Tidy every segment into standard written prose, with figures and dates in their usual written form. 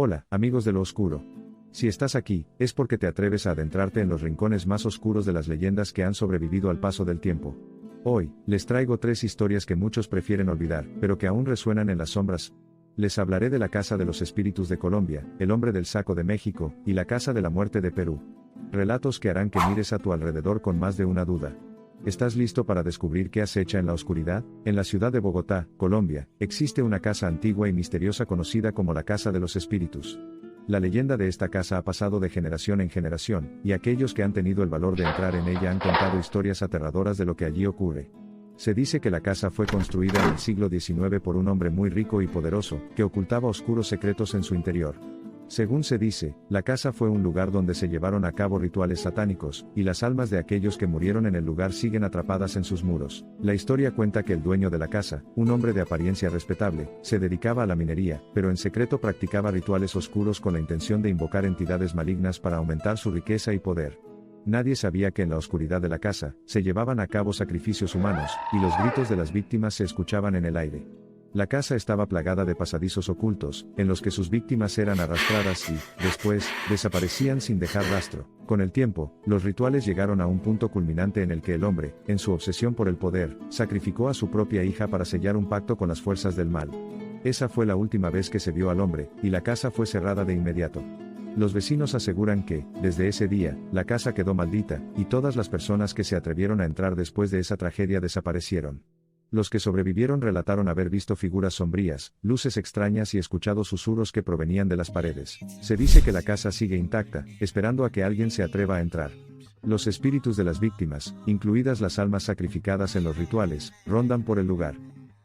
Hola, amigos de lo oscuro. Si estás aquí, es porque te atreves a adentrarte en los rincones más oscuros de las leyendas que han sobrevivido al paso del tiempo. Hoy, les traigo 3 historias que muchos prefieren olvidar, pero que aún resuenan en las sombras. Les hablaré de la Casa de los Espíritus de Colombia, el Hombre del Saco de México, y la Casa de la Muerte de Perú. Relatos que harán que mires a tu alrededor con más de una duda. ¿Estás listo para descubrir qué acecha en la oscuridad? En la ciudad de Bogotá, Colombia, existe una casa antigua y misteriosa conocida como la Casa de los Espíritus. La leyenda de esta casa ha pasado de generación en generación, y aquellos que han tenido el valor de entrar en ella han contado historias aterradoras de lo que allí ocurre. Se dice que la casa fue construida en el siglo XIX por un hombre muy rico y poderoso, que ocultaba oscuros secretos en su interior. Según se dice, la casa fue un lugar donde se llevaron a cabo rituales satánicos, y las almas de aquellos que murieron en el lugar siguen atrapadas en sus muros. La historia cuenta que el dueño de la casa, un hombre de apariencia respetable, se dedicaba a la minería, pero en secreto practicaba rituales oscuros con la intención de invocar entidades malignas para aumentar su riqueza y poder. Nadie sabía que en la oscuridad de la casa, se llevaban a cabo sacrificios humanos, y los gritos de las víctimas se escuchaban en el aire. La casa estaba plagada de pasadizos ocultos, en los que sus víctimas eran arrastradas y, después, desaparecían sin dejar rastro. Con el tiempo, los rituales llegaron a un punto culminante en el que el hombre, en su obsesión por el poder, sacrificó a su propia hija para sellar un pacto con las fuerzas del mal. Esa fue la última vez que se vio al hombre, y la casa fue cerrada de inmediato. Los vecinos aseguran que, desde ese día, la casa quedó maldita, y todas las personas que se atrevieron a entrar después de esa tragedia desaparecieron. Los que sobrevivieron relataron haber visto figuras sombrías, luces extrañas y escuchado susurros que provenían de las paredes. Se dice que la casa sigue intacta, esperando a que alguien se atreva a entrar. Los espíritus de las víctimas, incluidas las almas sacrificadas en los rituales, rondan por el lugar.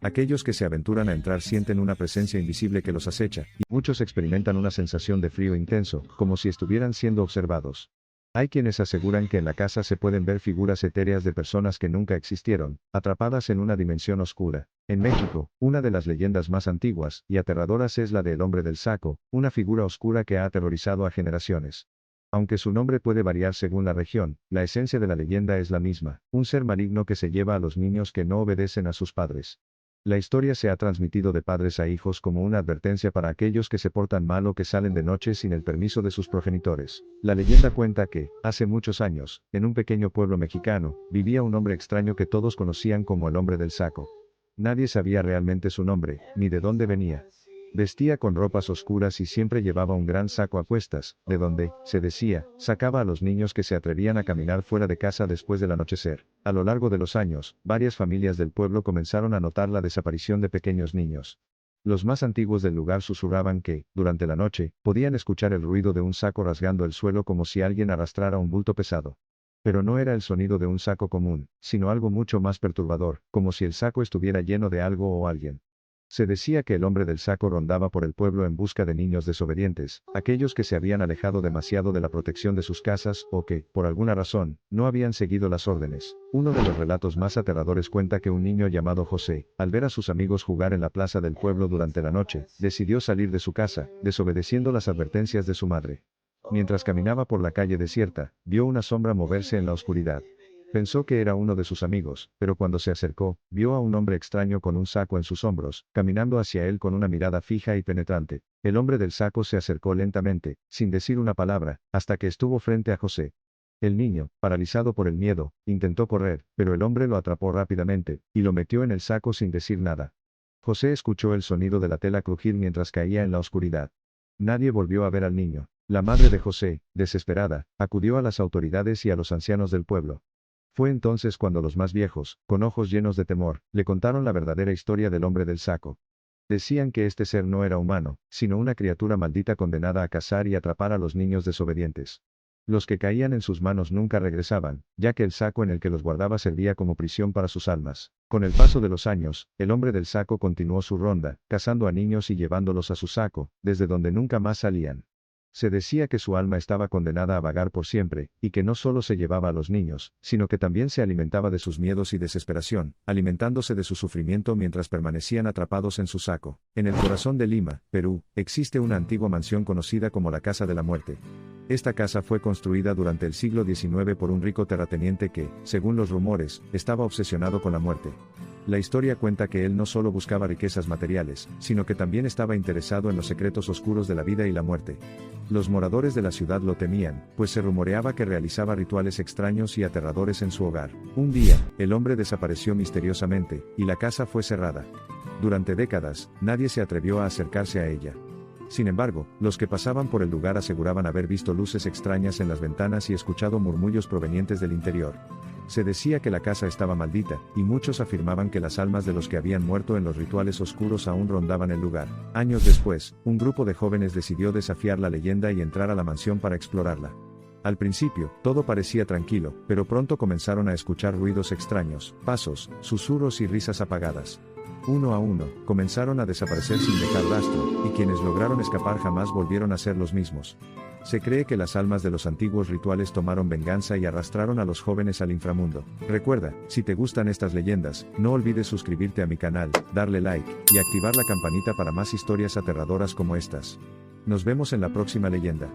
Aquellos que se aventuran a entrar sienten una presencia invisible que los acecha, y muchos experimentan una sensación de frío intenso, como si estuvieran siendo observados. Hay quienes aseguran que en la casa se pueden ver figuras etéreas de personas que nunca existieron, atrapadas en una dimensión oscura. En México, una de las leyendas más antiguas y aterradoras es la del Hombre del Saco, una figura oscura que ha aterrorizado a generaciones. Aunque su nombre puede variar según la región, la esencia de la leyenda es la misma, un ser maligno que se lleva a los niños que no obedecen a sus padres. La historia se ha transmitido de padres a hijos como una advertencia para aquellos que se portan mal o que salen de noche sin el permiso de sus progenitores. La leyenda cuenta que, hace muchos años, en un pequeño pueblo mexicano, vivía un hombre extraño que todos conocían como el Hombre del Saco. Nadie sabía realmente su nombre, ni de dónde venía. Vestía con ropas oscuras y siempre llevaba un gran saco a cuestas, de donde, se decía, sacaba a los niños que se atrevían a caminar fuera de casa después del anochecer. A lo largo de los años, varias familias del pueblo comenzaron a notar la desaparición de pequeños niños. Los más antiguos del lugar susurraban que, durante la noche, podían escuchar el ruido de un saco rasgando el suelo como si alguien arrastrara un bulto pesado. Pero no era el sonido de un saco común, sino algo mucho más perturbador, como si el saco estuviera lleno de algo o alguien. Se decía que el Hombre del Saco rondaba por el pueblo en busca de niños desobedientes, aquellos que se habían alejado demasiado de la protección de sus casas o que, por alguna razón, no habían seguido las órdenes. Uno de los relatos más aterradores cuenta que un niño llamado José, al ver a sus amigos jugar en la plaza del pueblo durante la noche, decidió salir de su casa, desobedeciendo las advertencias de su madre. Mientras caminaba por la calle desierta, vio una sombra moverse en la oscuridad. Pensó que era uno de sus amigos, pero cuando se acercó, vio a un hombre extraño con un saco en sus hombros, caminando hacia él con una mirada fija y penetrante. El hombre del saco se acercó lentamente, sin decir una palabra, hasta que estuvo frente a José. El niño, paralizado por el miedo, intentó correr, pero el hombre lo atrapó rápidamente, y lo metió en el saco sin decir nada. José escuchó el sonido de la tela crujir mientras caía en la oscuridad. Nadie volvió a ver al niño. La madre de José, desesperada, acudió a las autoridades y a los ancianos del pueblo. Fue entonces cuando los más viejos, con ojos llenos de temor, le contaron la verdadera historia del Hombre del Saco. Decían que este ser no era humano, sino una criatura maldita condenada a cazar y atrapar a los niños desobedientes. Los que caían en sus manos nunca regresaban, ya que el saco en el que los guardaba servía como prisión para sus almas. Con el paso de los años, el Hombre del Saco continuó su ronda, cazando a niños y llevándolos a su saco, desde donde nunca más salían. Se decía que su alma estaba condenada a vagar por siempre, y que no solo se llevaba a los niños, sino que también se alimentaba de sus miedos y desesperación, alimentándose de su sufrimiento mientras permanecían atrapados en su saco. En el corazón de Lima, Perú, existe una antigua mansión conocida como la Casa de la Muerte. Esta casa fue construida durante el siglo XIX por un rico terrateniente que, según los rumores, estaba obsesionado con la muerte. La historia cuenta que él no solo buscaba riquezas materiales, sino que también estaba interesado en los secretos oscuros de la vida y la muerte. Los moradores de la ciudad lo temían, pues se rumoreaba que realizaba rituales extraños y aterradores en su hogar. Un día, el hombre desapareció misteriosamente, y la casa fue cerrada. Durante décadas, nadie se atrevió a acercarse a ella. Sin embargo, los que pasaban por el lugar aseguraban haber visto luces extrañas en las ventanas y escuchado murmullos provenientes del interior. Se decía que la casa estaba maldita, y muchos afirmaban que las almas de los que habían muerto en los rituales oscuros aún rondaban el lugar. Años después, un grupo de jóvenes decidió desafiar la leyenda y entrar a la mansión para explorarla. Al principio, todo parecía tranquilo, pero pronto comenzaron a escuchar ruidos extraños, pasos, susurros y risas apagadas. Uno a uno, comenzaron a desaparecer sin dejar rastro, y quienes lograron escapar jamás volvieron a ser los mismos. Se cree que las almas de los antiguos rituales tomaron venganza y arrastraron a los jóvenes al inframundo. Recuerda, si te gustan estas leyendas, no olvides suscribirte a mi canal, darle like, y activar la campanita para más historias aterradoras como estas. Nos vemos en la próxima leyenda.